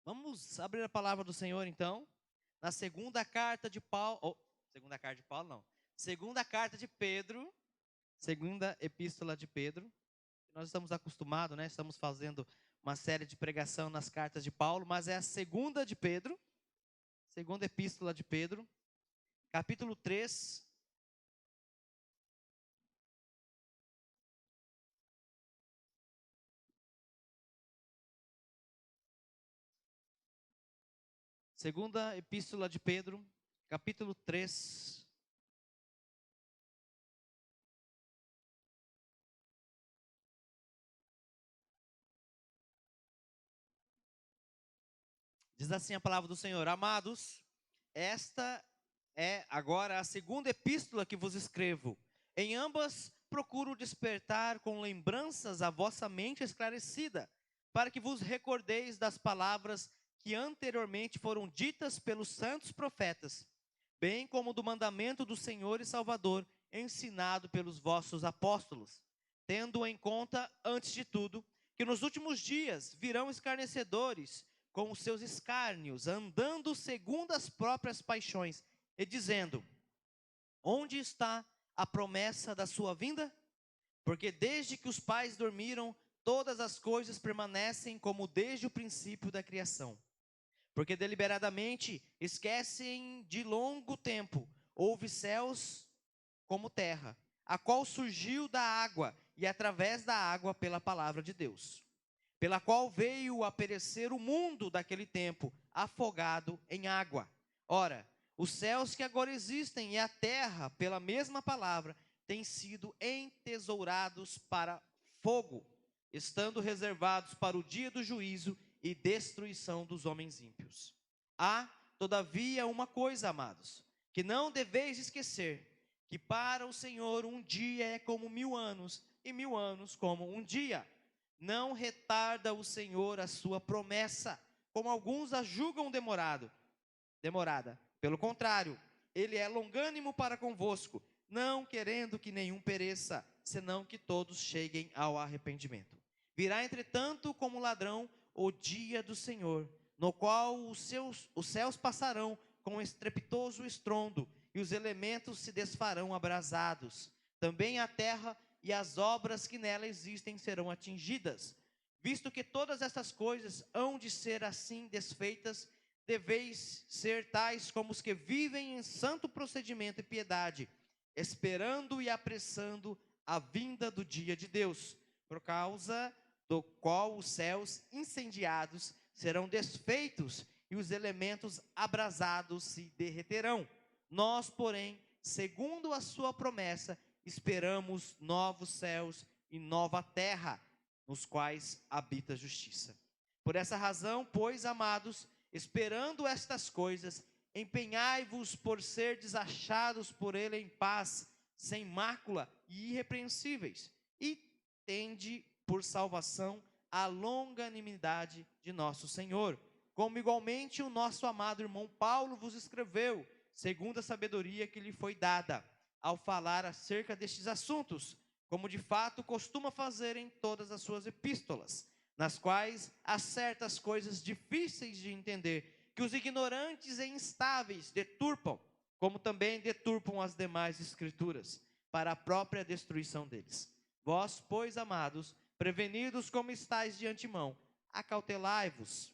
Vamos abrir a palavra do Senhor, então, na segunda carta de Paulo, segunda carta de Paulo, não, segunda carta de Pedro, segunda epístola de Pedro. Nós estamos acostumados, né? Estamos fazendo uma série de pregação nas cartas de Paulo, mas é a segunda de Pedro, segunda epístola de Pedro, capítulo 3. Segunda epístola de Pedro, capítulo 3. Diz assim a palavra do Senhor: Amados, esta é agora a segunda epístola que vos escrevo. Em ambas procuro despertar com lembranças a vossa mente esclarecida, para que vos recordeis das palavras que anteriormente foram ditas pelos santos profetas, bem como do mandamento do Senhor e Salvador, ensinado pelos vossos apóstolos, tendo em conta, antes de tudo, que nos últimos dias virão escarnecedores, com os seus escárnios, andando segundo as próprias paixões, e dizendo: onde está a promessa da sua vinda? Porque desde que os pais dormiram, todas as coisas permanecem como desde o princípio da criação. Porque deliberadamente esquecem de longo tempo, houve céus como terra, a qual surgiu da água, e através da água pela palavra de Deus, pela qual veio a perecer o mundo daquele tempo, afogado em água. Ora, os céus que agora existem e a terra, pela mesma palavra, têm sido entesourados para fogo, estando reservados para o dia do juízo e destruição dos homens ímpios. Há, todavia, uma coisa, amados, que não deveis esquecer, que para o Senhor um dia é como 1000 anos, e 1000 anos como um dia. Não retarda o Senhor a sua promessa, como alguns a julgam demorada. Pelo contrário, ele é longânimo para convosco, não querendo que nenhum pereça, senão que todos cheguem ao arrependimento. Virá, entretanto, como ladrão o dia do Senhor, no qual os céus passarão com estrepitoso estrondo, e os elementos se desfarão abrasados. Também a terra e as obras que nela existem serão atingidas. Visto que todas estas coisas hão de ser assim desfeitas, deveis ser tais como os que vivem em santo procedimento e piedade, esperando e apressando a vinda do dia de Deus, por causa do qual os céus incendiados serão desfeitos e os elementos abrasados se derreterão. Nós, porém, segundo a sua promessa, esperamos novos céus e nova terra, nos quais habita a justiça. Por essa razão, pois, amados, esperando estas coisas, empenhai-vos por ser desachados por ele em paz, sem mácula e irrepreensíveis, e tende por salvação a longanimidade de nosso Senhor, como igualmente o nosso amado irmão Paulo vos escreveu, segundo a sabedoria que lhe foi dada, ao falar acerca destes assuntos, como de fato costuma fazer em todas as suas epístolas, nas quais há certas coisas difíceis de entender, que os ignorantes e instáveis deturpam, como também deturpam as demais escrituras, para a própria destruição deles. Vós, pois, amados, prevenidos como estáis de antemão, acautelai-vos.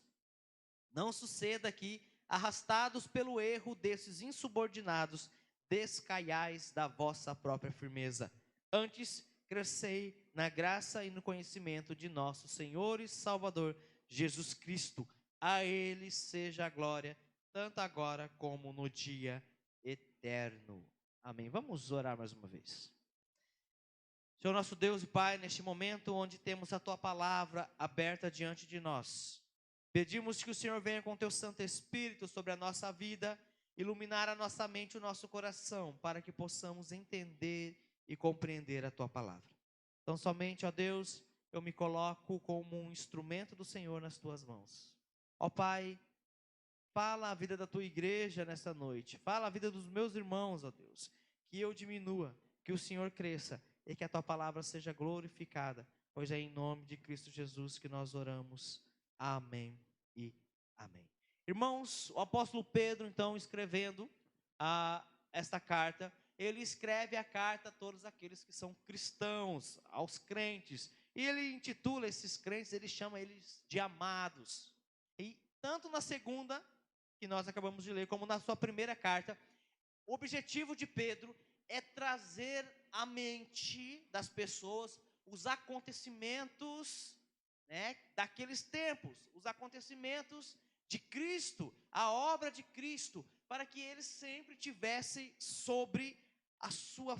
Não suceda que, arrastados pelo erro desses insubordinados, descaiais da vossa própria firmeza. Antes, crescei na graça e no conhecimento de nosso Senhor e Salvador Jesus Cristo. A Ele seja a glória, tanto agora como no dia eterno. Amém. Vamos orar mais uma vez. Senhor nosso Deus e Pai, neste momento onde temos a Tua palavra aberta diante de nós, pedimos que o Senhor venha com Teu Santo Espírito sobre a nossa vida, iluminar a nossa mente e o nosso coração, para que possamos entender e compreender a Tua palavra. Então somente, ó Deus, eu me coloco como um instrumento do Senhor nas Tuas mãos. Ó Pai, fala a vida da Tua igreja nessa noite, fala a vida dos meus irmãos, ó Deus, que eu diminua, que o Senhor cresça, e que a Tua palavra seja glorificada, pois é em nome de Cristo Jesus que nós oramos. Amém e Amém. Irmãos, o apóstolo Pedro, então, escrevendo esta carta, ele escreve a carta a todos aqueles que são cristãos, aos crentes. E ele intitula esses crentes, ele chama eles de amados. E tanto na segunda, que nós acabamos de ler, como na sua primeira carta, o objetivo de Pedro é trazer à mente das pessoas os acontecimentos, né, daqueles tempos, os acontecimentos de Cristo, a obra de Cristo, para que eles sempre tivessem sobre a sua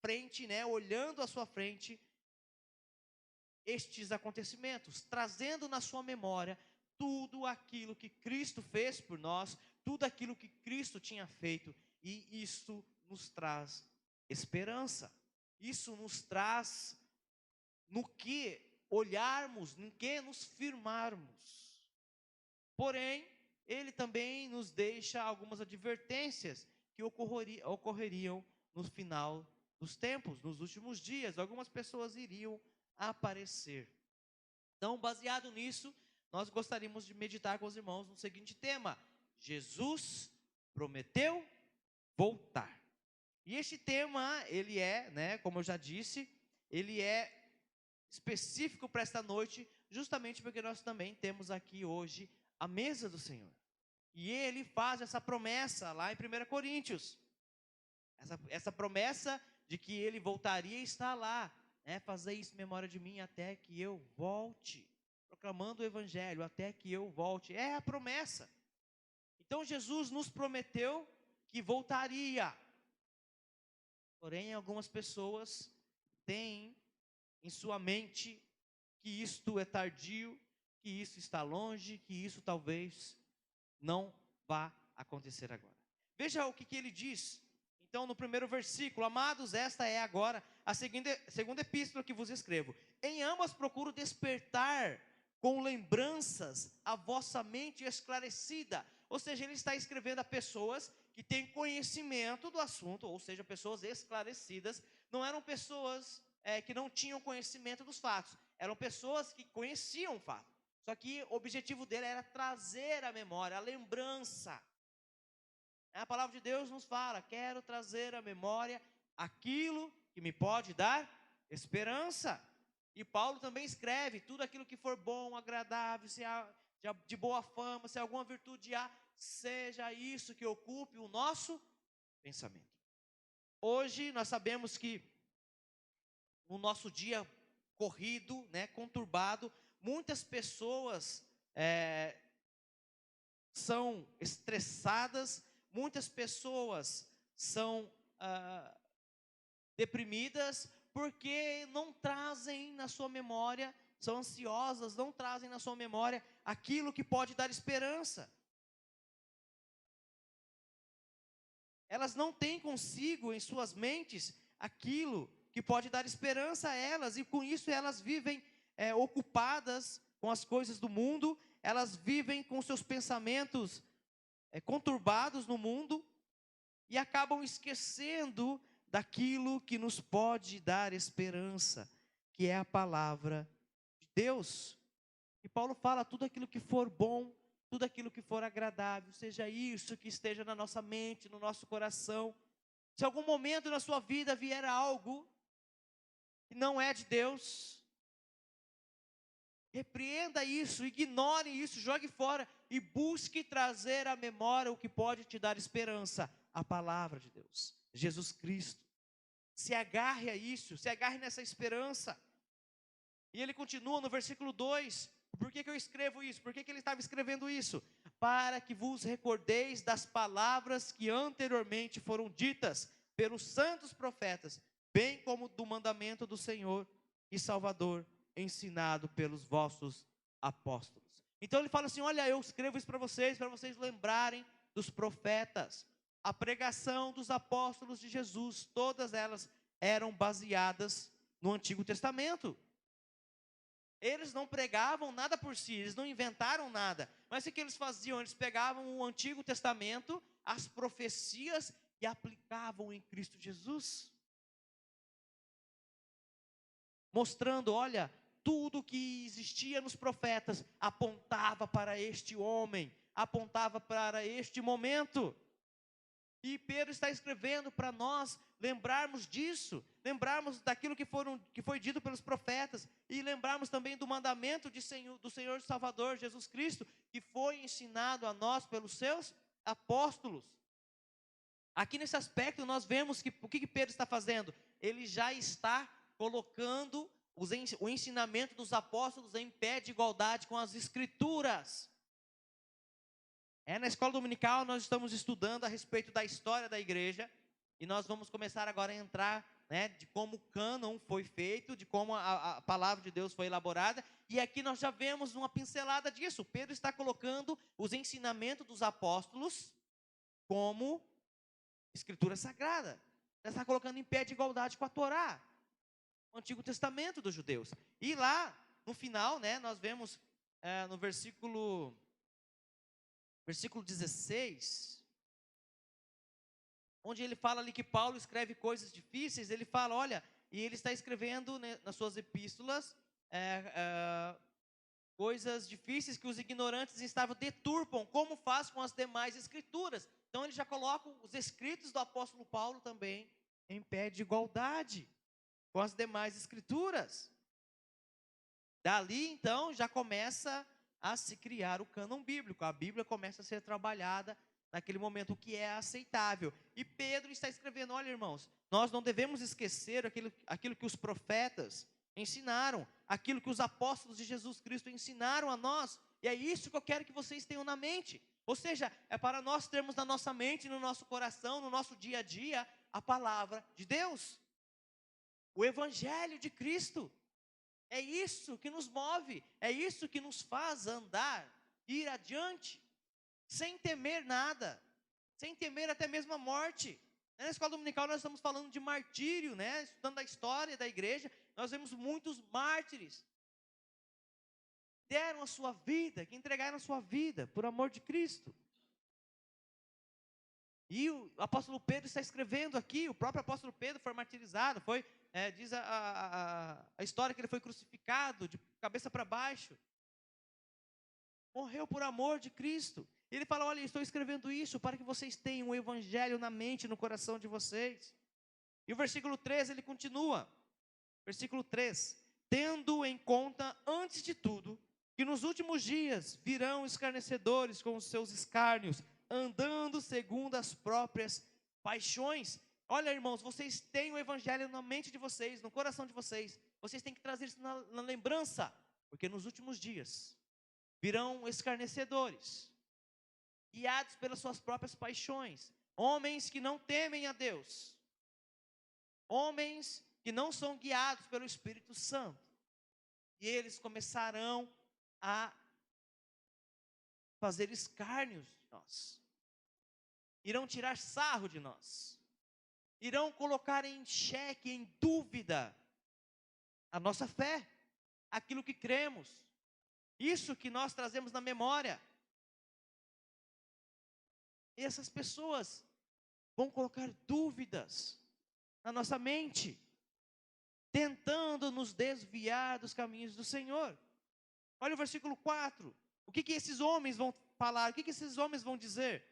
frente, né, olhando à sua frente, estes acontecimentos, trazendo na sua memória tudo aquilo que Cristo fez por nós, tudo aquilo que Cristo tinha feito, e isto nos traz esperança, isso nos traz no que olharmos, no que nos firmarmos. Porém, ele também nos deixa algumas advertências que ocorreriam no final dos tempos, nos últimos dias. Algumas pessoas iriam aparecer. Então, baseado nisso, nós gostaríamos de meditar com os irmãos no seguinte tema: Jesus prometeu voltar. E este tema, ele é, né, como eu já disse, ele é específico para esta noite, justamente porque nós também temos aqui hoje a mesa do Senhor. E ele faz essa promessa lá em 1 Coríntios. Essa promessa de que ele voltaria está lá, né? Fazer isso em memória de mim até que eu volte. Proclamando o evangelho até que eu volte. É a promessa. Então Jesus nos prometeu que voltaria. Porém, algumas pessoas têm em sua mente que isto é tardio, que isso está longe, que isso talvez não vá acontecer agora. Veja o que ele diz. Então, no primeiro versículo: amados, esta é agora a segunda epístola que vos escrevo. Em ambas procuro despertar com lembranças a vossa mente esclarecida. Ou seja, ele está escrevendo a pessoas que têm conhecimento do assunto, ou seja, pessoas esclarecidas. Não eram pessoas que não tinham conhecimento dos fatos, eram pessoas que conheciam o fato. Só que o objetivo dele era trazer a memória, a lembrança. A palavra de Deus nos fala: quero trazer à memória aquilo que me pode dar esperança. E Paulo também escreve: tudo aquilo que for bom, agradável, se há de boa fama, se alguma virtude há, seja isso que ocupe o nosso pensamento. Hoje nós sabemos que no nosso dia corrido, né, conturbado, muitas pessoas são estressadas, muitas pessoas são deprimidas, porque não trazem na sua memória, são ansiosas, não trazem na sua memória aquilo que pode dar esperança. Elas não têm consigo em suas mentes aquilo que pode dar esperança a elas, e com isso elas vivem ocupadas com as coisas do mundo, elas vivem com seus pensamentos conturbados no mundo, e acabam esquecendo daquilo que nos pode dar esperança, que é a palavra de Deus. E Paulo fala: tudo aquilo que for bom, tudo aquilo que for agradável, seja isso que esteja na nossa mente, no nosso coração. Se algum momento na sua vida vier algo que não é de Deus, repreenda isso, ignore isso, jogue fora e busque trazer à memória o que pode te dar esperança, a palavra de Deus, Jesus Cristo. Se agarre a isso, se agarre nessa esperança. E ele continua no versículo 2, por que eu escrevo isso? Por que ele estava escrevendo isso? Para que vos recordeis das palavras que anteriormente foram ditas pelos santos profetas, bem como do mandamento do Senhor e Salvador, ensinado pelos vossos apóstolos. Então ele fala assim: olha, eu escrevo isso para vocês lembrarem dos profetas. A pregação dos apóstolos de Jesus, todas elas eram baseadas no Antigo Testamento. Eles não pregavam nada por si, eles não inventaram nada. Mas o que eles faziam? Eles pegavam o Antigo Testamento, as profecias, e aplicavam em Cristo Jesus. Mostrando: olha, tudo que existia nos profetas apontava para este homem, apontava para este momento. E Pedro está escrevendo para nós lembrarmos disso, lembrarmos daquilo que foi dito pelos profetas, e lembrarmos também do mandamento do Senhor Salvador Jesus Cristo, que foi ensinado a nós pelos seus apóstolos. Aqui nesse aspecto nós vemos que o que Pedro está fazendo? Ele já está colocando o ensinamento dos apóstolos em pé de igualdade com as Escrituras. Na escola dominical nós estamos estudando a respeito da história da igreja, e nós vamos começar agora a entrar, de como o cânon foi feito, de como a palavra de Deus foi elaborada, e aqui nós já vemos uma pincelada disso. Pedro está colocando os ensinamentos dos apóstolos como Escritura Sagrada, está colocando em pé de igualdade com a Torá, o Antigo Testamento dos judeus. E lá, no final, nós vemos no versículo 16, onde ele fala ali que Paulo escreve coisas difíceis. Ele fala, olha, e ele está escrevendo, nas suas epístolas, coisas difíceis que os ignorantes estavam deturpam, como faz com as demais escrituras. Então ele já coloca os escritos do apóstolo Paulo também em pé de igualdade com as demais escrituras. Dali então já começa a se criar o cânon bíblico. A Bíblia começa a ser trabalhada naquele momento, o que é aceitável. E Pedro está escrevendo, olha, irmãos, nós não devemos esquecer aquilo que os profetas ensinaram, aquilo que os apóstolos de Jesus Cristo ensinaram a nós, e é isso que eu quero que vocês tenham na mente. Ou seja, é para nós termos na nossa mente, no nosso coração, no nosso dia a dia, a palavra de Deus, o Evangelho de Cristo. É isso que nos move, é isso que nos faz andar, ir adiante, sem temer nada, sem temer até mesmo a morte. Na escola dominical nós estamos falando de martírio, estudando a história da igreja. Nós vemos muitos mártires, deram a sua vida, que entregaram a sua vida por amor de Cristo. E o apóstolo Pedro está escrevendo aqui, o próprio apóstolo Pedro foi martirizado, diz a história que ele foi crucificado de cabeça para baixo, morreu por amor de Cristo. E ele fala, olha, estou escrevendo isso para que vocês tenham o Evangelho na mente, no coração de vocês. E o versículo 3, ele continua, versículo 3, tendo em conta, antes de tudo, que nos últimos dias virão escarnecedores com os seus escárnios, andando segundo as próprias paixões. Olha, irmãos, vocês têm o Evangelho na mente de vocês, no coração de vocês. Vocês têm que trazer isso na lembrança, porque nos últimos dias virão escarnecedores, guiados pelas suas próprias paixões, homens que não temem a Deus, homens que não são guiados pelo Espírito Santo, e eles começarão a fazer escárnios de nós, irão tirar sarro de nós, irão colocar em xeque, em dúvida, a nossa fé, aquilo que cremos, isso que nós trazemos na memória. E essas pessoas vão colocar dúvidas na nossa mente, tentando nos desviar dos caminhos do Senhor. Olha o versículo 4, o que esses homens vão falar, o que esses homens vão dizer?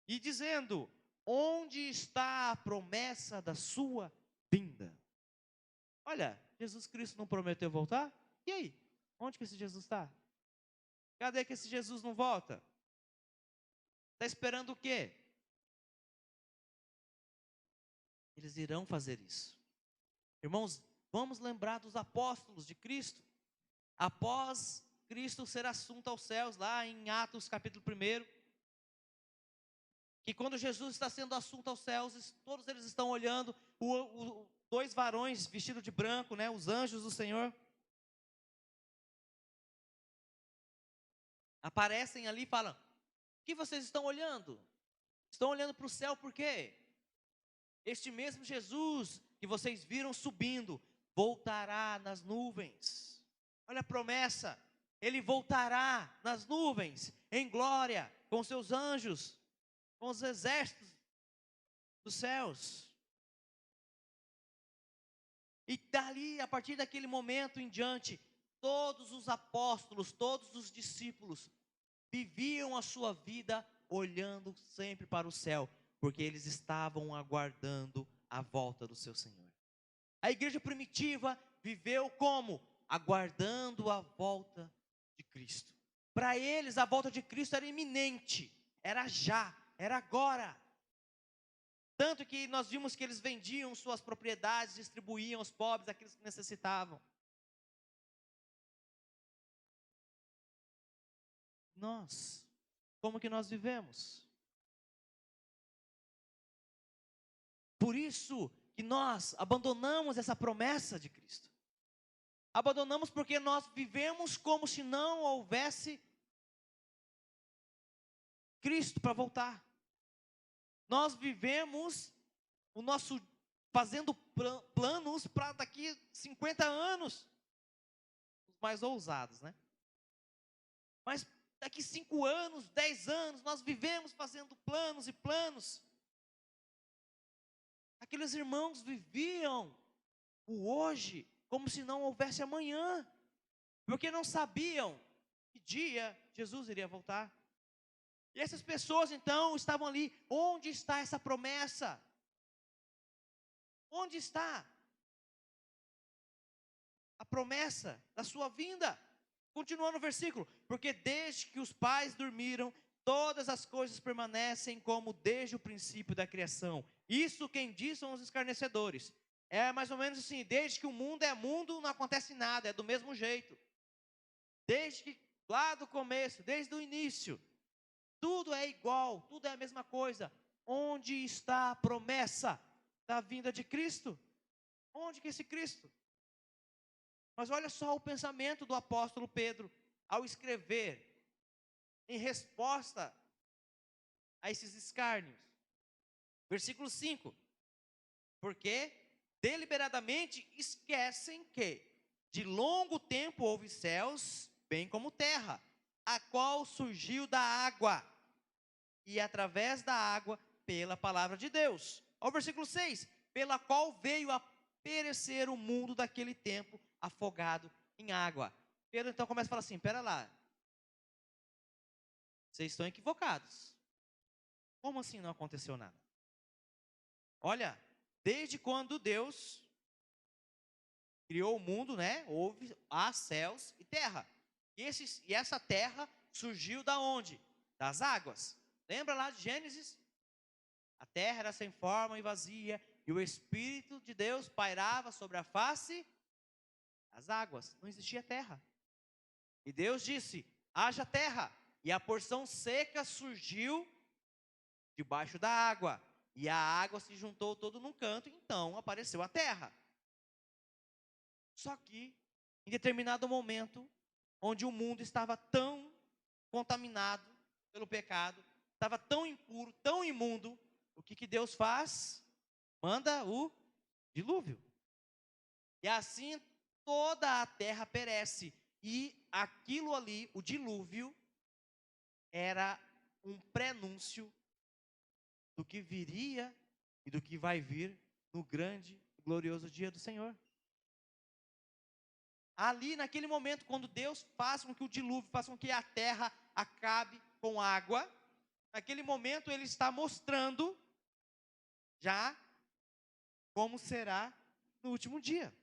E dizendo, onde está a promessa da sua vinda? Olha, Jesus Cristo não prometeu voltar? E aí? Onde que esse Jesus está? Cadê que esse Jesus não volta? Está esperando o quê? Eles irão fazer isso. Irmãos, vamos lembrar dos apóstolos de Cristo. Após Cristo ser assunto aos céus, lá em Atos capítulo 1, que quando Jesus está sendo assunto aos céus, todos eles estão olhando, dois varões vestidos de branco, os anjos do Senhor, aparecem ali e falam, o que vocês estão olhando? Estão olhando para o céu por quê? Este mesmo Jesus que vocês viram subindo, voltará nas nuvens. Olha a promessa, ele voltará nas nuvens, em glória, com seus anjos, com os exércitos dos céus. E dali, a partir daquele momento em diante, todos os apóstolos, todos os discípulos viviam a sua vida olhando sempre para o céu, porque eles estavam aguardando a volta do seu Senhor. A igreja primitiva viveu como? Aguardando a volta de Cristo. Para eles, a volta de Cristo era iminente, era já, era agora. Tanto que nós vimos que eles vendiam suas propriedades, distribuíam aos pobres, aqueles que necessitavam. Nós, como que nós vivemos? Por isso que nós abandonamos essa promessa de Cristo. Abandonamos porque nós vivemos como se não houvesse Cristo para voltar. Nós vivemos o nosso fazendo planos para daqui 50 anos. Os mais ousados, né? Mas daqui 5 anos, 10 anos, nós vivemos fazendo planos e planos. Aqueles irmãos viviam o hoje como se não houvesse amanhã, porque não sabiam que dia Jesus iria voltar. E essas pessoas então estavam ali, onde está essa promessa? Onde está a promessa da sua vinda? Continuando o versículo, porque desde que os pais dormiram, todas as coisas permanecem como desde o princípio da criação. Isso quem diz são os escarnecedores. É mais ou menos assim, desde que o mundo é mundo, não acontece nada, é do mesmo jeito. Desde que, lá do começo, desde o início, tudo é igual, tudo é a mesma coisa. Onde está a promessa da vinda de Cristo? Onde que é esse Cristo? Mas olha só o pensamento do apóstolo Pedro, ao escrever, em resposta a esses escárnios. Versículo 5. Porque deliberadamente esquecem que de longo tempo houve céus, bem como terra, a qual surgiu da água, e através da água, pela palavra de Deus. Ao versículo 6, pela qual veio a perecer o mundo daquele tempo, afogado em água. Pedro então começa a falar assim, pera lá, vocês estão equivocados. Como assim não aconteceu nada? Olha, desde quando Deus criou o mundo, né? Há céus e terra. E essa terra surgiu da onde? Das águas. Lembra lá de Gênesis? A terra era sem forma e vazia, e o Espírito de Deus pairava sobre a face das águas. Não existia terra. E Deus disse, haja terra. E a porção seca surgiu debaixo da água. E a água se juntou todo num canto, então apareceu a terra. Só que, em determinado momento, onde o mundo estava tão contaminado pelo pecado, estava tão impuro, tão imundo, o que Deus faz? Manda o dilúvio. E assim toda a terra perece. E aquilo ali, o dilúvio, era um prenúncio do que viria e do que vai vir no grande e glorioso dia do Senhor. Ali, naquele momento, quando Deus faz com que o dilúvio, faça com que a terra acabe com água, naquele momento Ele está mostrando já como será no último dia.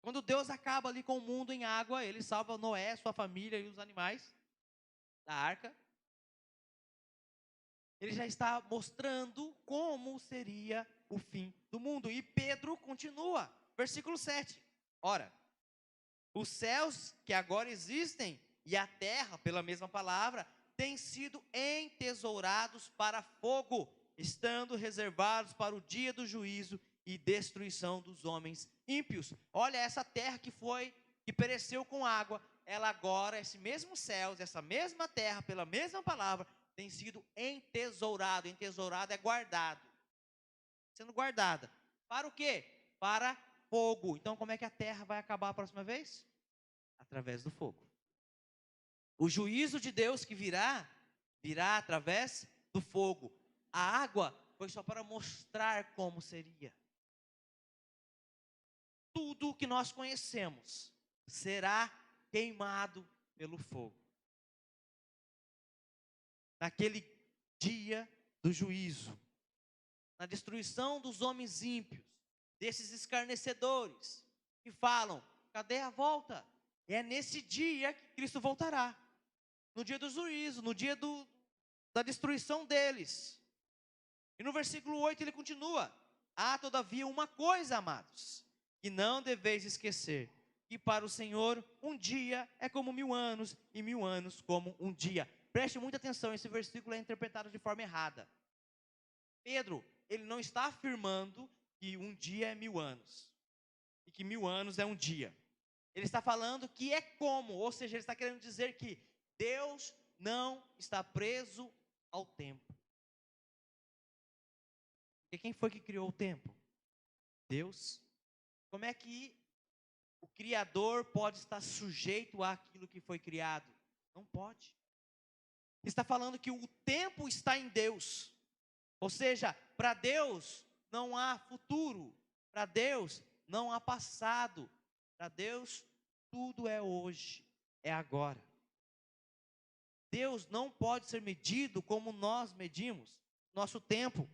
Quando Deus acaba ali com o mundo em água, Ele salva Noé, sua família e os animais da arca. Ele já está mostrando como seria o fim do mundo. E Pedro continua, versículo 7. Ora, os céus que agora existem e a terra, pela mesma palavra, têm sido entesourados para fogo, estando reservados para o dia do juízo e destruição dos homens ímpios. Olha, essa terra que pereceu com água, ela agora, esse mesmo céus, essa mesma terra, pela mesma palavra, tem sido entesourado. Entesourado é guardado. Sendo guardada. Para o quê? Para fogo. Então, como é que a terra vai acabar a próxima vez? Através do fogo. O juízo de Deus que virá através do fogo. A água foi só para mostrar como seria. Tudo que nós conhecemos será queimado pelo fogo. naquele dia do juízo, na destruição dos homens ímpios, desses escarnecedores, que falam, cadê a volta? É nesse dia que Cristo voltará, no dia do juízo, no dia da destruição deles. E no versículo 8 ele continua, há todavia uma coisa, amados, que não deveis esquecer, que para o Senhor um dia é como 1000 anos, e 1000 anos como um dia. Preste muita atenção, esse versículo é interpretado de forma errada. Pedro, ele não está afirmando que um dia é 1000 anos, e que 1000 anos é um dia. Ele está falando que é como, ou seja, ele está querendo dizer que Deus não está preso ao tempo. Porque quem foi que criou o tempo? Deus. Como é que o Criador pode estar sujeito àquilo que foi criado? Não pode. Está falando que o tempo está em Deus. Ou seja, para Deus não há futuro. Para Deus não há passado. Para Deus tudo é hoje, é agora. Deus não pode ser medido como nós medimos nosso tempo.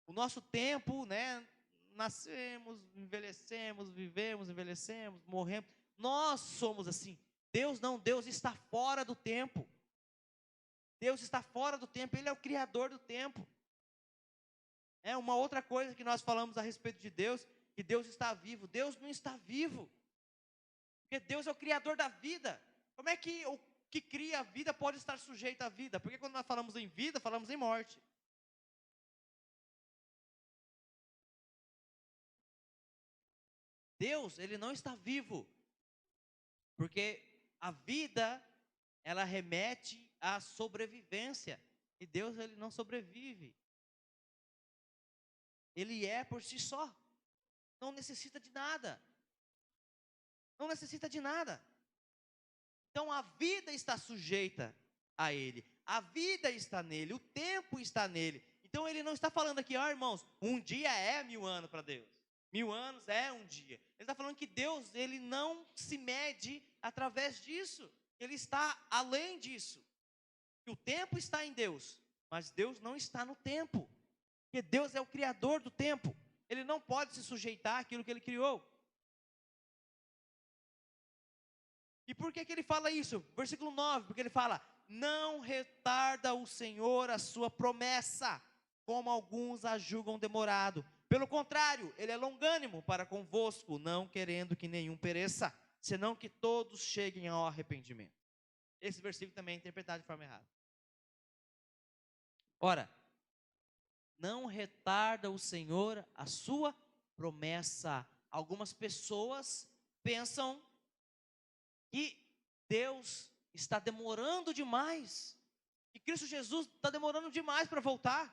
O nosso tempo, né? Nascemos, envelhecemos, vivemos, envelhecemos, morremos. Nós somos assim. Deus não, Deus está fora do tempo. Deus está fora do tempo, Ele é o Criador do tempo. É uma outra coisa que nós falamos a respeito de Deus, que Deus está vivo. Deus não está vivo, porque Deus é o Criador da vida. Como é que o que cria a vida pode estar sujeito à vida? Porque quando nós falamos em vida, falamos em morte. Deus, Ele não está vivo, porque a vida, ela remete à sobrevivência, e Deus, Ele não sobrevive. Ele é por si só, não necessita de nada, não necessita de nada. Então a vida está sujeita a Ele, a vida está nele, o tempo está nele. Então Ele não está falando aqui, ó irmãos, um dia é 1000 anos para Deus, 1000 anos é um dia. Ele está falando que Deus, Ele não se mede através disso, Ele está além disso. Que o tempo está em Deus, mas Deus não está no tempo, porque Deus é o Criador do tempo. Ele não pode se sujeitar àquilo que Ele criou. E por que Ele fala isso? Versículo 9, porque Ele fala, não retarda o Senhor a sua promessa, como alguns a julgam demorado. Pelo contrário, Ele é longânimo para convosco, não querendo que nenhum pereça, senão que todos cheguem ao arrependimento. Esse versículo também é interpretado de forma errada. Ora, não retarda o Senhor a sua promessa. Algumas pessoas pensam que Deus está demorando demais, que Cristo Jesus está demorando demais para voltar.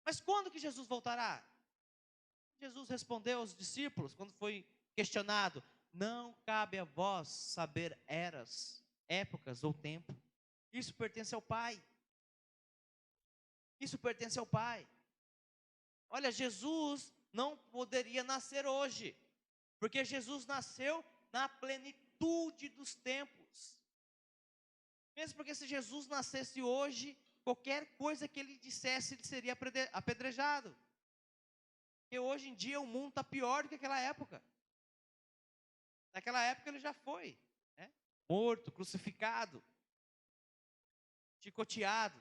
Mas quando que Jesus voltará? Jesus respondeu aos discípulos, quando foi questionado, não cabe a vós saber eras, épocas ou tempo. Isso pertence ao Pai. Isso pertence ao Pai. Olha, Jesus não poderia nascer hoje, porque Jesus nasceu na plenitude dos tempos. Mesmo porque se Jesus nascesse hoje, qualquer coisa que ele dissesse, ele seria apedrejado. Porque hoje em dia o mundo está pior do que aquela época. Naquela época ele já foi, né? Morto, crucificado, chicoteado.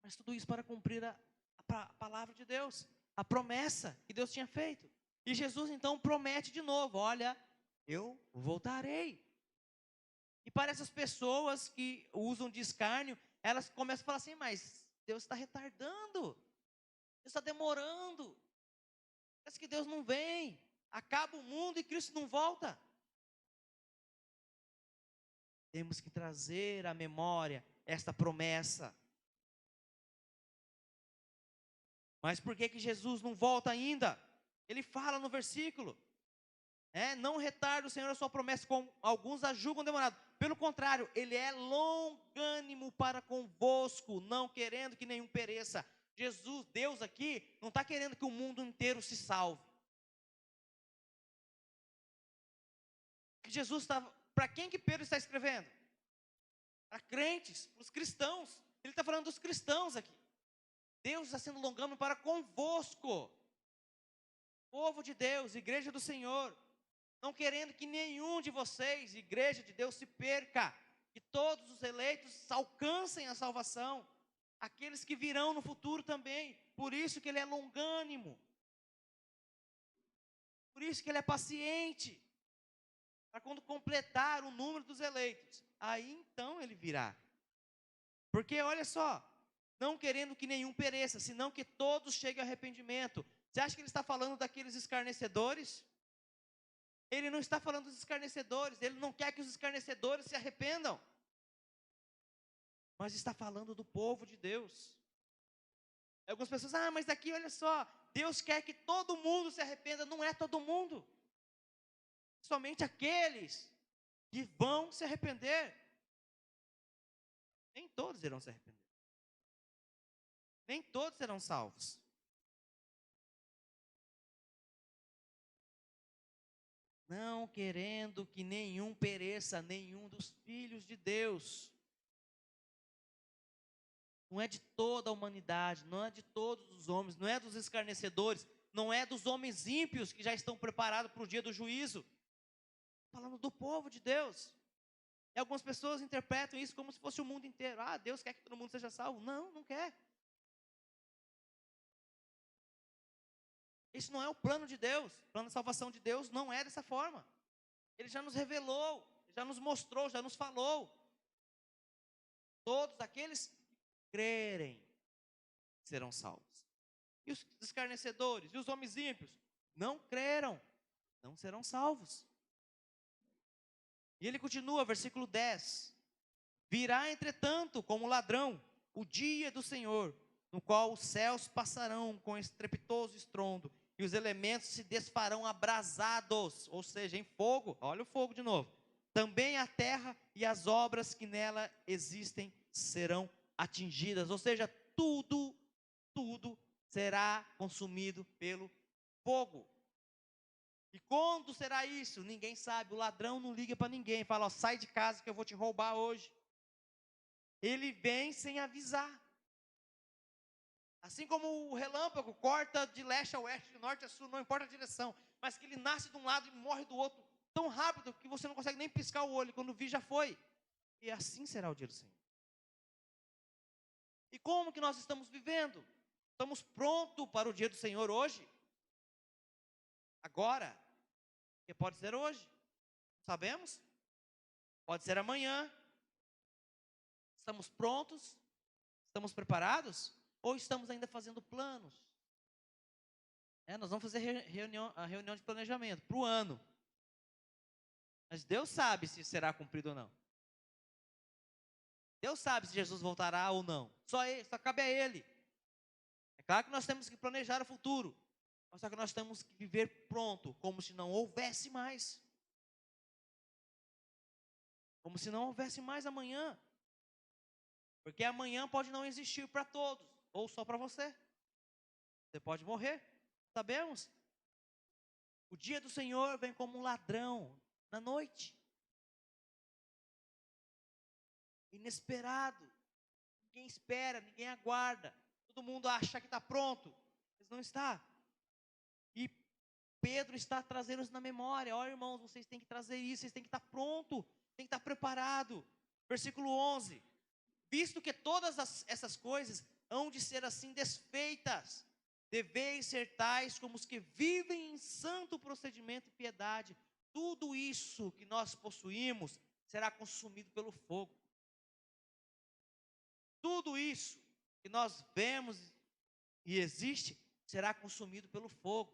Mas tudo isso para cumprir a palavra de Deus, a promessa que Deus tinha feito. E Jesus então promete de novo, olha, eu voltarei. E para essas pessoas que usam de escárnio, elas começam a falar assim, mas Deus está retardando, Deus está demorando, parece que Deus não vem, acaba o mundo e Cristo não volta. Temos que trazer à memória esta promessa. Mas por que Jesus não volta ainda? Ele fala no versículo, não retarda o Senhor a sua promessa, como alguns a julgam demorado. Pelo contrário, Ele é longânimo para convosco, não querendo que nenhum pereça. Jesus, Deus aqui, não está querendo que o mundo inteiro se salve. Jesus está, para quem que Pedro está escrevendo? para crentes, para os cristãos. Ele está falando dos cristãos aqui. Deus está sendo longânimo para convosco, povo de Deus, igreja do Senhor, não querendo que nenhum de vocês, igreja de Deus, se perca, que todos os eleitos alcancem a salvação, aqueles que virão no futuro também. Por isso que ele é longânimo, por isso que ele é paciente, para quando completar o número dos eleitos, aí então ele virá. Porque olha só, não querendo que nenhum pereça, senão que todos cheguem ao arrependimento. Você acha que ele está falando daqueles escarnecedores? Ele não está falando dos escarnecedores, ele não quer que os escarnecedores se arrependam, mas está falando do povo de Deus. Algumas pessoas, mas aqui olha só, Deus quer que todo mundo se arrependa. Não é todo mundo, somente aqueles que vão se arrepender. Nem todos irão se arrepender, nem todos serão salvos. Não querendo que nenhum pereça, nenhum dos filhos de Deus. Não é de toda a humanidade, não é de todos os homens, não é dos escarnecedores, não é dos homens ímpios que já estão preparados para o dia do juízo. Falando do povo de Deus. E algumas pessoas interpretam isso como se fosse o mundo inteiro. Deus quer que todo mundo seja salvo. Não, não quer. Isso não é o plano de Deus. O plano de salvação de Deus não é dessa forma. Ele já nos revelou, já nos mostrou, já nos falou. Todos aqueles que crerem serão salvos. E os escarnecedores, e os homens ímpios, não creram, não serão salvos. E ele continua, versículo 10. Virá, entretanto, como ladrão, o dia do Senhor, no qual os céus passarão com estrepitoso estrondo, e os elementos se desfarão abrasados, ou seja, em fogo. Olha o fogo de novo. Também a terra e as obras que nela existem serão atingidas, ou seja, tudo será consumido pelo fogo. E quando será isso? Ninguém sabe. O ladrão não liga para ninguém, fala, sai de casa que eu vou te roubar hoje. Ele vem sem avisar. Assim como o relâmpago corta de leste a oeste, de norte a sul, não importa a direção, mas que ele nasce de um lado e morre do outro, tão rápido que você não consegue nem piscar o olho, quando vir já foi. E assim será o dia do Senhor. E como que nós estamos vivendo? Estamos prontos para o dia do Senhor hoje? Agora? Porque pode ser hoje, sabemos? Pode ser amanhã. Estamos prontos? Estamos preparados? Ou estamos ainda fazendo planos? Nós vamos fazer a reunião de planejamento para o ano. Mas Deus sabe se será cumprido ou não. Deus sabe se Jesus voltará ou não. Só cabe a Ele. É claro que nós temos que planejar o futuro. Mas só que nós temos que viver pronto, como se não houvesse mais. Como se não houvesse mais amanhã. Porque amanhã pode não existir para todos, ou só para você. Você pode morrer, sabemos. O dia do Senhor vem como um ladrão na noite. Inesperado. Ninguém espera, ninguém aguarda. Todo mundo acha que está pronto, mas não está. E Pedro está trazendo isso na memória. Olha, irmãos, vocês têm que trazer isso, vocês têm que estar pronto, têm que estar preparado. Versículo 11. Visto que todas essas coisas hão de ser assim desfeitas, deveis ser tais como os que vivem em santo procedimento e piedade. Tudo isso que nós possuímos será consumido pelo fogo. Tudo isso que nós vemos e existe será consumido pelo fogo.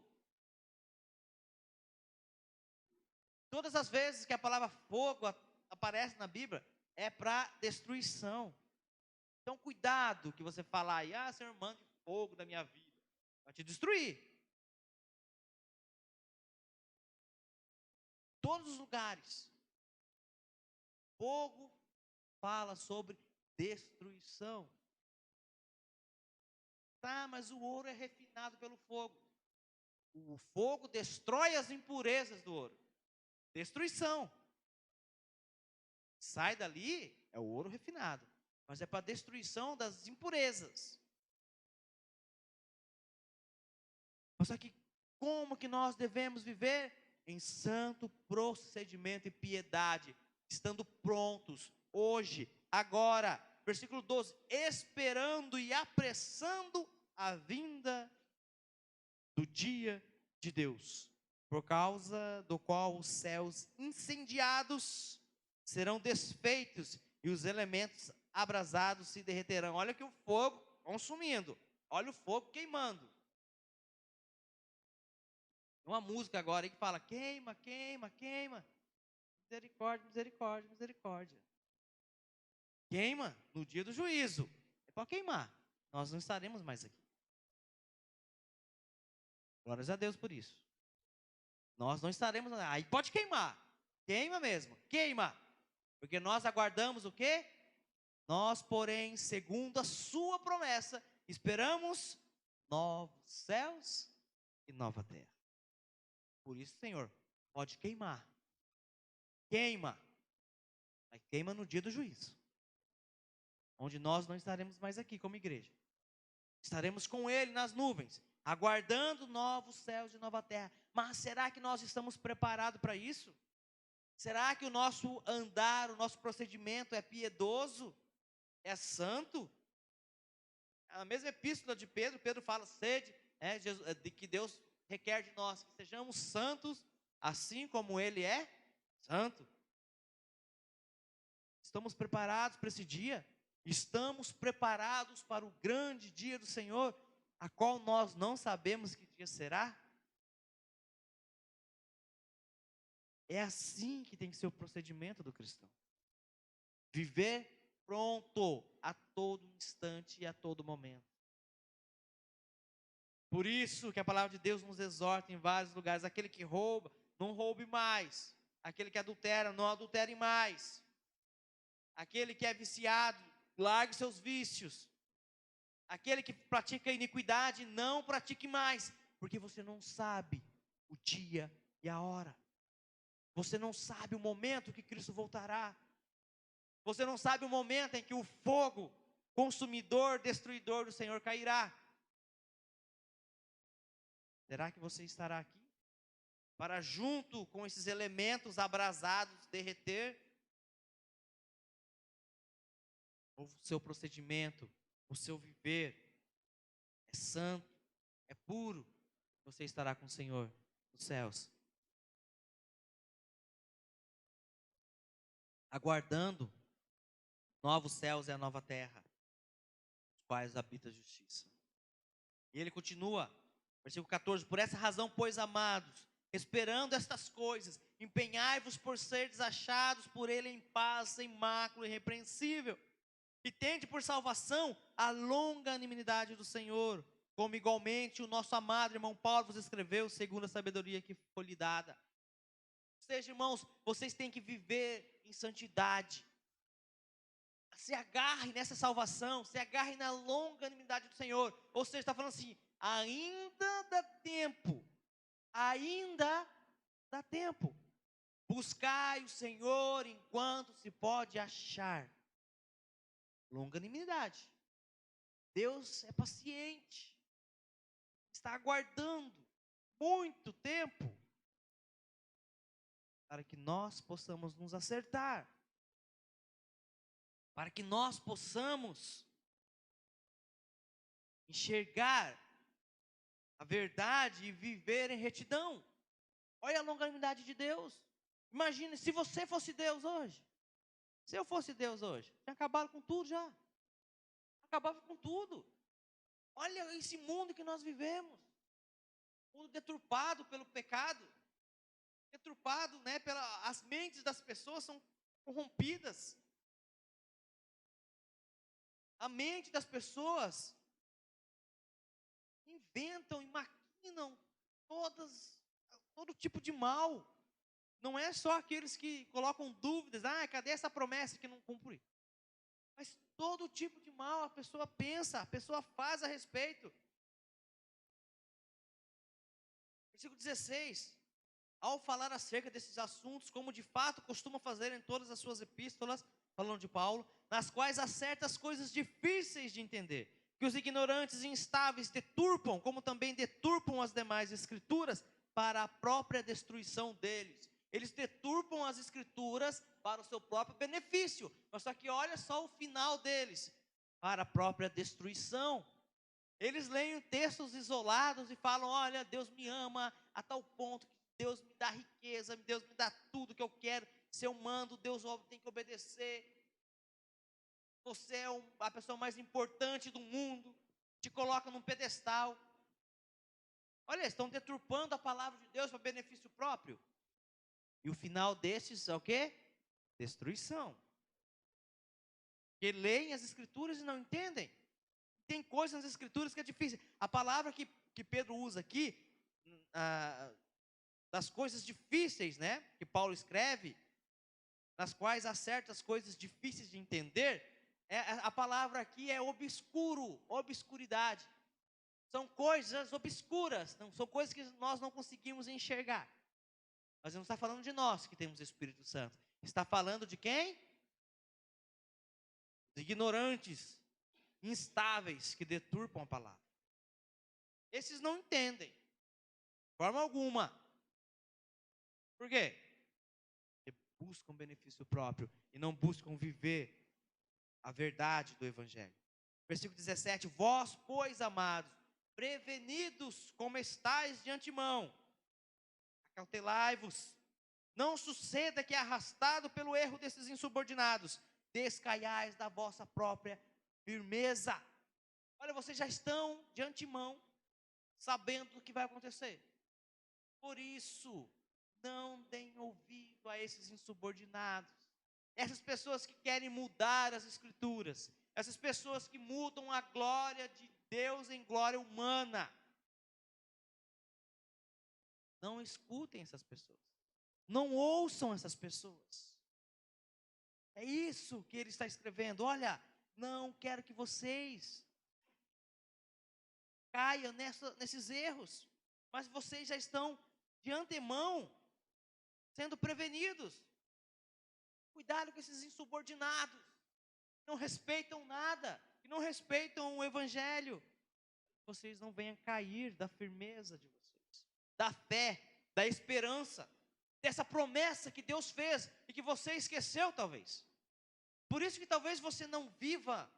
Todas as vezes que a palavra fogo aparece na Bíblia, é para destruição. Então, cuidado que você falar aí, Senhor, mande fogo da minha vida, vai te destruir. Todos os lugares, fogo fala sobre destruição. Mas o ouro é refinado pelo fogo. O fogo destrói as impurezas do ouro. Destruição. Sai dali, é o ouro refinado. Mas é para a destruição das impurezas. Mas só que como que nós devemos viver? Em santo procedimento e piedade, estando prontos, hoje, agora. Versículo 12, esperando e apressando a vinda do dia de Deus, por causa do qual os céus incendiados serão desfeitos e os elementos abrasados se derreterão. Olha que o fogo consumindo, olha o fogo queimando. Uma música agora aí que fala: queima, queima, queima, misericórdia, misericórdia, misericórdia. Queima no dia do juízo. É para queimar. Nós não estaremos mais aqui. Glórias a Deus por isso. Nós não estaremos. Aí pode queimar. Queima mesmo. Queima. Porque nós aguardamos o quê? Nós, porém, segundo a sua promessa, esperamos novos céus e nova terra. Por isso, Senhor, pode queimar. Queima. Mas queima no dia do juízo. Onde nós não estaremos mais aqui como igreja. Estaremos com Ele nas nuvens, aguardando novos céus e nova terra. Mas será que nós estamos preparados para isso? Será que o nosso andar, o nosso procedimento é piedoso? É santo? A mesma epístola de Pedro, Pedro fala: sede, de que Deus requer de nós, que sejamos santos, assim como Ele é santo. Estamos preparados para esse dia? Estamos preparados para o grande dia do Senhor, a qual nós não sabemos que dia será? É assim que tem que ser o procedimento do cristão. Viver pronto a todo instante e a todo momento. Por isso que a palavra de Deus nos exorta em vários lugares: aquele que rouba, não roube mais. Aquele que adultera, não adultere mais. Aquele que é viciado, largue seus vícios. Aquele que pratica iniquidade, não pratique mais, porque você não sabe o dia e a hora. Você não sabe o momento que Cristo voltará. Você não sabe o momento em que o fogo consumidor, destruidor do Senhor cairá. Será que você estará aqui para, junto com esses elementos abrasados, derreter? O seu procedimento, o seu viver é santo, é puro, você estará com o Senhor nos céus, aguardando novos céus e a nova terra, os quais habita a justiça. E ele continua, versículo 14: por essa razão, pois, amados, esperando estas coisas, empenhai-vos por seres achados por ele em paz, sem mácula, irrepreensível, e tende por salvação a longanimidade do Senhor, como igualmente o nosso amado irmão Paulo vos escreveu, segundo a sabedoria que foi lhe dada. Ou seja, irmãos, vocês têm que viver em santidade. Se agarre nessa salvação, se agarre na longanimidade do Senhor. Ou seja, está falando assim: ainda dá tempo, ainda dá tempo. Buscai o Senhor enquanto se pode achar. Longanimidade. Deus é paciente, está aguardando muito tempo para que nós possamos nos acertar, para que nós possamos enxergar a verdade e viver em retidão. Olha a longanimidade de Deus. Imagine se você fosse Deus hoje. Se eu fosse Deus hoje, tinha acabado com tudo já. Acabava com tudo. Olha esse mundo que nós vivemos. Mundo deturpado pelo pecado. Deturpado, né? As mentes das pessoas são corrompidas. A mente das pessoas inventam e maquinam todo tipo de mal. Não é só aqueles que colocam dúvidas: cadê essa promessa que não cumpre? Mas todo tipo de mal a pessoa pensa, a pessoa faz a respeito. Versículo 16: ao falar acerca desses assuntos, como de fato costuma fazer em todas as suas epístolas, falando de Paulo, nas quais há certas coisas difíceis de entender, que os ignorantes e instáveis deturpam, como também deturpam as demais escrituras, para a própria destruição deles. Eles deturpam as escrituras para o seu próprio benefício, mas só que olha só o final deles, para a própria destruição. Eles leem textos isolados e falam: olha, Deus me ama a tal ponto que Deus me dá riqueza, Deus me dá tudo que eu quero. Se eu mando, Deus tem que obedecer. Você é a pessoa mais importante do mundo. Te coloca num pedestal. Olha, estão deturpando a palavra de Deus para benefício próprio. E o final desses é o quê? Destruição. Que leem as escrituras e não entendem. Tem coisas nas escrituras que é difícil. A palavra que Pedro usa aqui, das coisas difíceis, né? Que Paulo escreve, nas quais há certas coisas difíceis de entender, a palavra aqui é obscuro, obscuridade. São coisas obscuras, não, são coisas que nós não conseguimos enxergar. Mas não está falando de nós que temos o Espírito Santo. Está falando de quem? De ignorantes, instáveis, que deturpam a palavra. Esses não entendem, de forma alguma. Por quê? Porque buscam benefício próprio e não buscam viver a verdade do Evangelho. Versículo 17: vós, pois, amados, prevenidos como estáis de antemão, acautelai-vos, não suceda que, arrastado pelo erro desses insubordinados, descaiais da vossa própria firmeza. Olha, vocês já estão de antemão sabendo do que vai acontecer. Por isso, não deem ouvido a esses insubordinados, essas pessoas que querem mudar as escrituras, essas pessoas que mudam a glória de Deus em glória humana. Não escutem essas pessoas, não ouçam essas pessoas. É isso que ele está escrevendo. Olha, não quero que vocês caiam nesses erros, mas vocês já estão de antemão sendo prevenidos. Cuidado com esses insubordinados, que não respeitam nada, que não respeitam o Evangelho. Vocês não venham cair da firmeza de vocês, da fé, da esperança, dessa promessa que Deus fez e que você esqueceu talvez. Por isso que talvez você não viva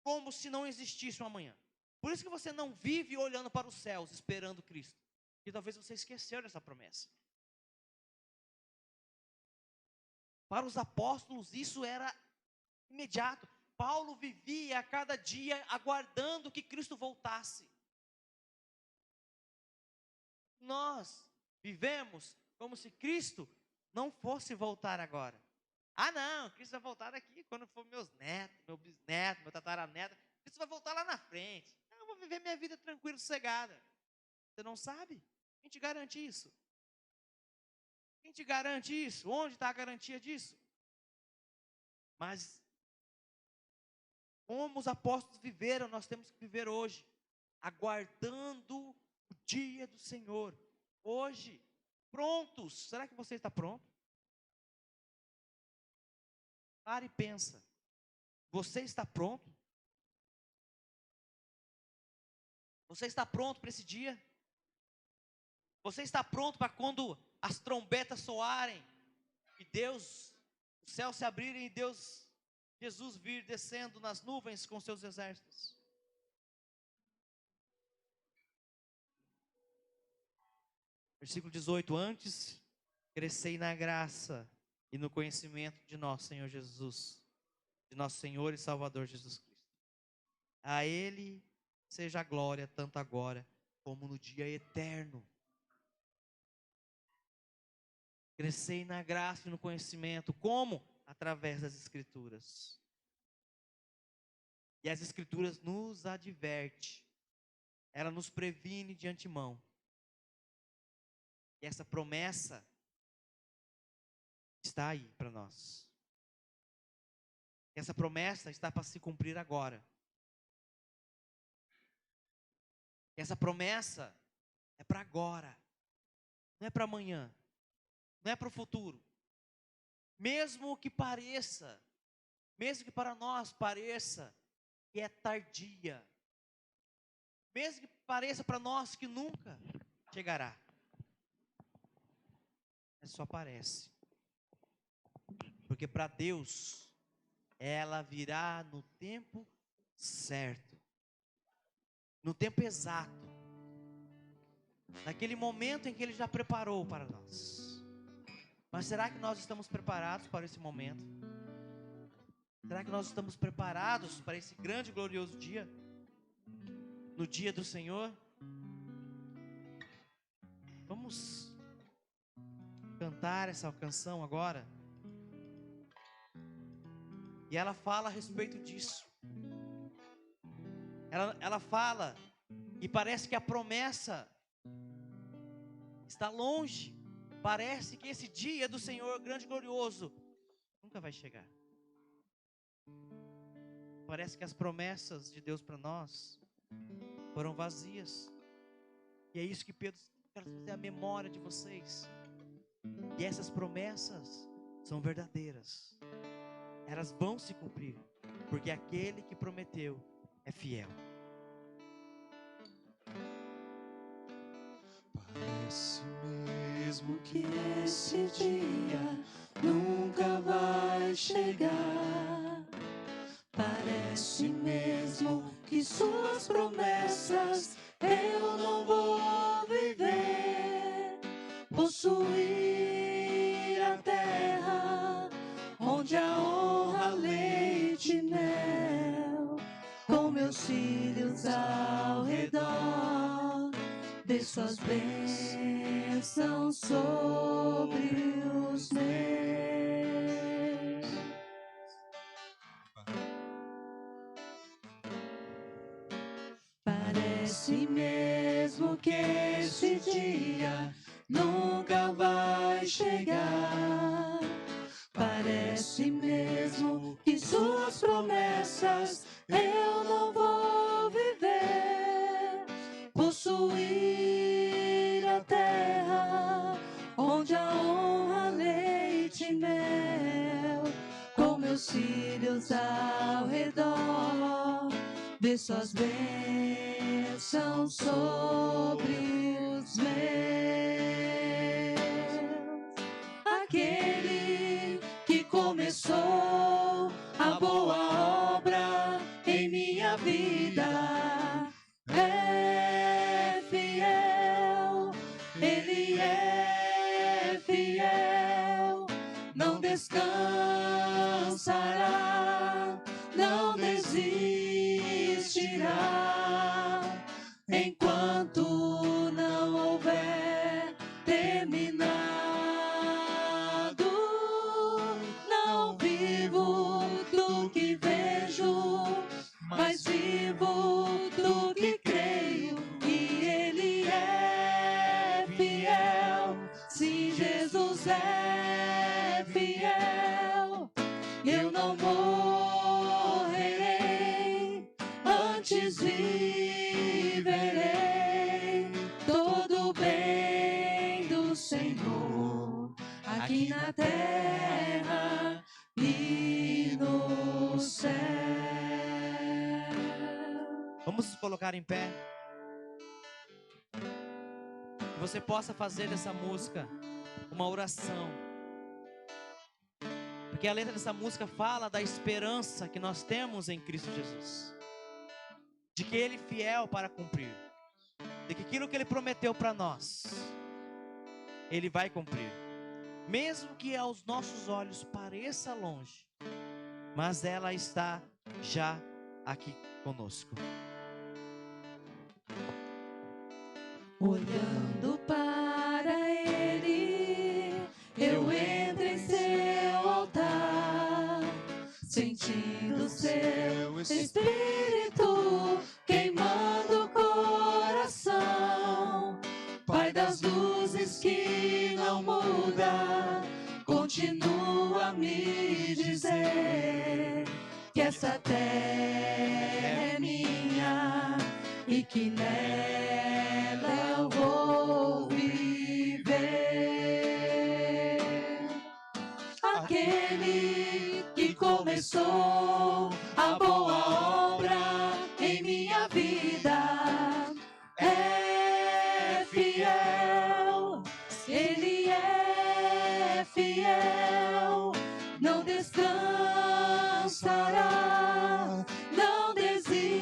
como se não existisse um amanhã. Por isso que você não vive olhando para os céus, esperando Cristo. E talvez você esqueceu dessa promessa. Para os apóstolos isso era imediato. Paulo vivia a cada dia aguardando que Cristo voltasse. Nós vivemos como se Cristo não fosse voltar agora. Ah não, Cristo vai voltar aqui quando for meus netos, meu bisneto, meu tataraneto. Cristo vai voltar lá na frente. Eu vou viver minha vida tranquila, sossegada. Você não sabe? Quem te garante isso? Quem te garante isso? Onde está a garantia disso? Mas, como os apóstolos viveram, nós temos que viver hoje, aguardando o dia do Senhor. Hoje, prontos. Será que você está pronto? Para e pensa. Você está pronto? Você está pronto para esse dia? Você está pronto para quando as trombetas soarem e Deus, os céus se abrirem e Jesus vir descendo nas nuvens com seus exércitos? Versículo 18: antes crescei na graça e no conhecimento de nosso Senhor Jesus, de nosso Senhor e Salvador Jesus Cristo. A Ele seja a glória, tanto agora como no dia eterno. Crescei na graça e no conhecimento. Como? Através das Escrituras. E as Escrituras nos adverte. Ela nos previne de antemão. E essa promessa está aí para nós. Essa promessa está para se cumprir agora. Essa promessa é para agora. não é para amanhã, não é para o futuro. Mesmo que pareça, mesmo que para nós pareça que é tardia, mesmo que pareça para nós que nunca chegará, só parece. Porque para Deus, ela virá no tempo certo, no tempo exato, naquele momento em que Ele já preparou para nós. Mas será que nós estamos preparados para esse momento? Será que nós estamos preparados para esse grande e glorioso dia? No dia do Senhor? Vamos cantar essa canção agora. E ela fala a respeito disso. Ela fala, e parece que a promessa está longe. Parece que esse dia do Senhor grande e glorioso nunca vai chegar. Parece que as promessas de Deus para nós foram vazias. E é isso que Pedro quer fazer a memória de vocês. E essas promessas são verdadeiras. Elas vão se cumprir, porque aquele que prometeu é fiel. Parece mesmo que esse dia nunca vai chegar. Parece mesmo que suas promessas eu não vou viver. Possuir a terra onde a honra, leite e mel, com meus filhos ao redor, ver suas bênçãos sobre os meus. Parece mesmo que esse dia nunca vai chegar. Parece mesmo que suas promessas eu não vou viver. Possuir a terra onde a honra, leite e mel, com meus filhos ao redor, ver suas bênçãos sobre os meus. Aquele que começou a boa obra em minha vida é fiel, Ele é fiel, não descansará, não desistirá, enquanto não houver terminado. Não vivo do que vejo, mas vivo do que creio, que Ele é fiel. Se Jesus é fiel, eu não morrerei, antes viverei todo o bem do Senhor, aqui na terra e no céu. Vamos nos colocar em pé. Que você possa fazer dessa música uma oração. Porque a letra dessa música fala da esperança que nós temos em Cristo Jesus. De que Ele é fiel para cumprir. De que aquilo que Ele prometeu para nós, Ele vai cumprir. Mesmo que aos nossos olhos pareça longe, mas ela está já aqui conosco. Olhando para Ele, eu entro em seu altar, sentindo seu Espírito queimando o coração. Pai das luzes que não muda, continua a me dizer que essa terra é minha e que nela eu vou viver. começou a boa obra em minha vida é fiel, Ele é fiel, não descansará, não desistirá,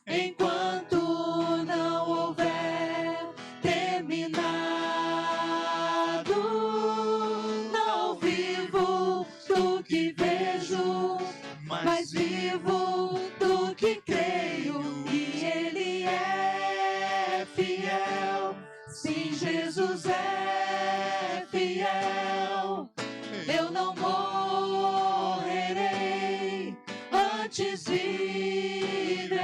enquanto não houver terminado. Não vivo do que vejo, mas vivo do que creio, e Ele é fiel. Sim, Jesus é fiel. Eu não morrerei, antes viverei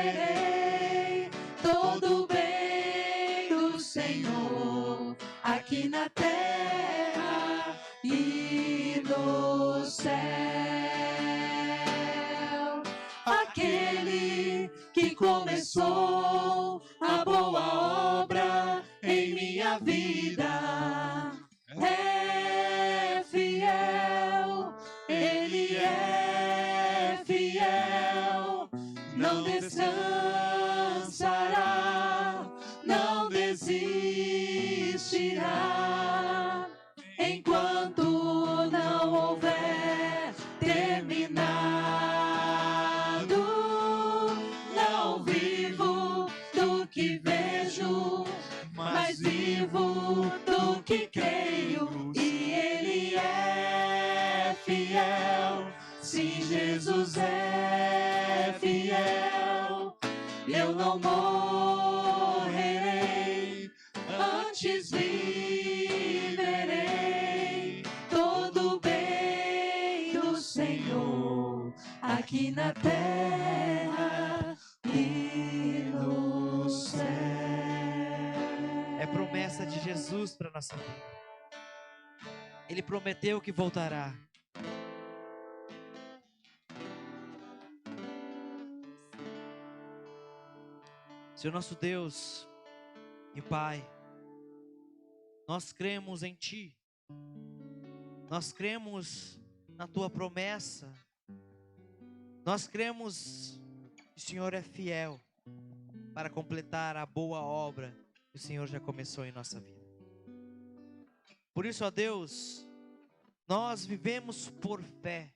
todo o bem do Senhor aqui na terra e no céu. Aquele que começou a boa obra em minha vida é fiel, Ele é fiel, não descansará, não desistirá, enquanto não houver terminado. Não vivo do que vejo, mas vivo do que creio, e Ele é fiel. Sim, Jesus é fiel. Eu não morrerei, antes viverei todo o bem do Senhor aqui na terra e no céu. É promessa de Jesus para nossa vida. Ele prometeu que voltará. Senhor nosso Deus e Pai, nós cremos em Ti. Nós cremos na Tua promessa. Nós cremos que o Senhor é fiel para completar a boa obra que o Senhor já começou em nossa vida. Por isso, ó Deus, nós vivemos por fé.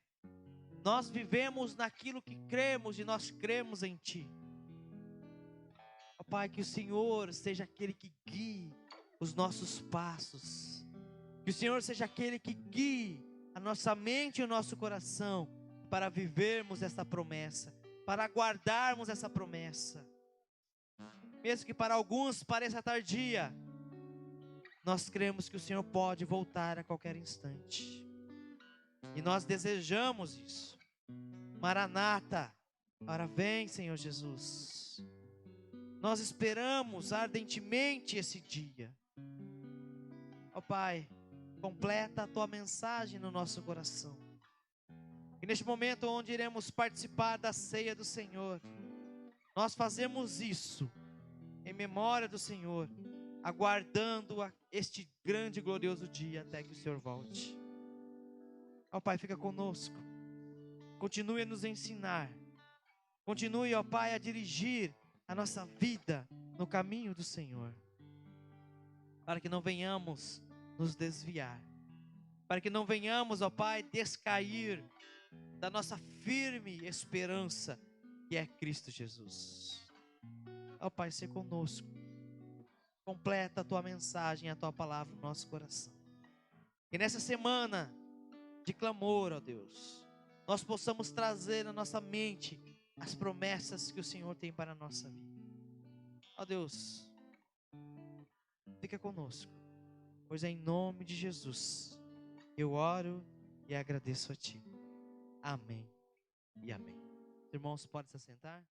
Nós vivemos naquilo que cremos e nós cremos em Ti. Ó Pai, que o Senhor seja aquele que guie os nossos passos. Que o Senhor seja aquele que guie a nossa mente e o nosso coração para vivermos essa promessa, para aguardarmos essa promessa. Mesmo que para alguns pareça tardia, nós cremos que o Senhor pode voltar a qualquer instante. E nós desejamos isso. Maranata, ora vem, Senhor Jesus. Nós esperamos ardentemente esse dia. Ó Pai, completa a Tua mensagem no nosso coração. E neste momento onde iremos participar da ceia do Senhor, nós fazemos isso em memória do Senhor, aguardando este grande e glorioso dia até que o Senhor volte. Ó Pai, fica conosco. Continue a nos ensinar. Continue, ó Pai, a dirigir a nossa vida no caminho do Senhor. Para que não venhamos nos desviar. Para que não venhamos, ó Pai, descair da nossa firme esperança, que é Cristo Jesus. Ó Pai, seja conosco. Completa a Tua mensagem, a Tua palavra no nosso coração. Que nessa semana de clamor, ó Deus, nós possamos trazer na nossa mente as promessas que o Senhor tem para a nossa vida. Ó Deus, fica conosco, pois é em nome de Jesus eu oro e agradeço a Ti. Amém e amém. Irmãos, podem se assentar?